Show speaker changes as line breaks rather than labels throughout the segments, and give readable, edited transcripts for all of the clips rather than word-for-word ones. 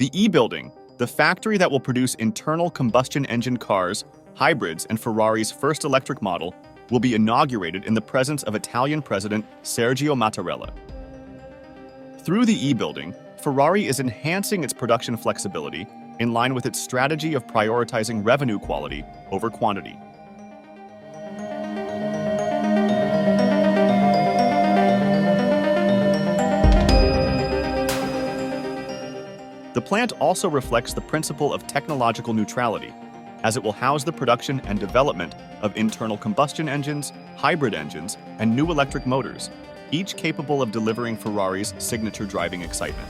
The E-Building, the factory that will produce internal combustion engine cars, hybrids, and Ferrari's first electric model, will be inaugurated in the presence of Italian President Sergio Mattarella. Through the E-Building, Ferrari is enhancing its production flexibility in line with its strategy of prioritizing revenue quality over quantity. The plant also reflects the principle of technological neutrality, as it will house the production and development of internal combustion engines, hybrid engines, and new electric motors, each capable of delivering Ferrari's signature driving excitement.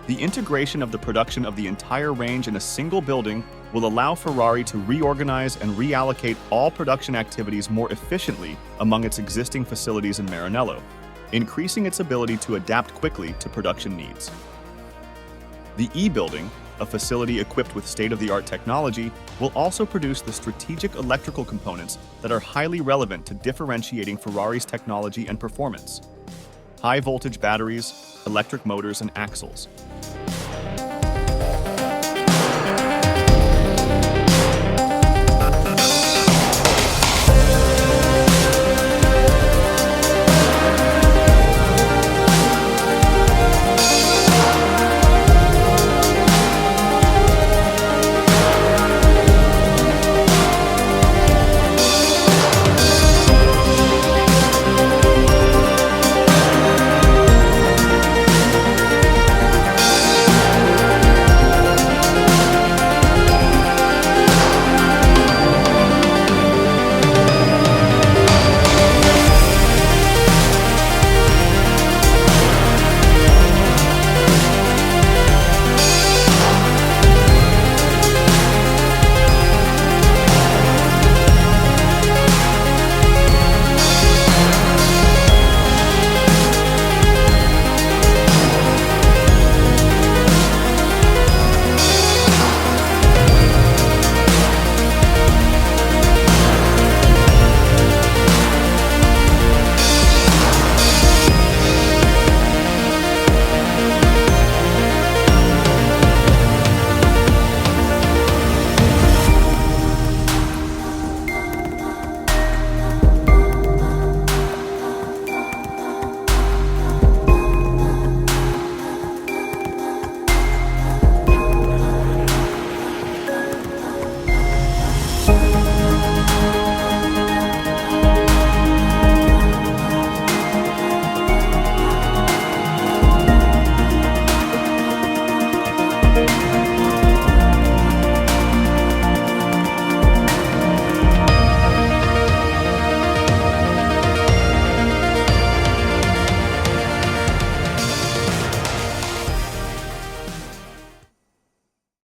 The integration of the production of the entire range in a single building will allow Ferrari to reorganize and reallocate all production activities more efficiently among its existing facilities in Maranello, increasing its ability to adapt quickly to production needs. The E-Building, a facility equipped with state-of-the-art technology, will also produce the strategic electrical components that are highly relevant to differentiating Ferrari's technology and performance: high-voltage batteries, electric motors, and axles.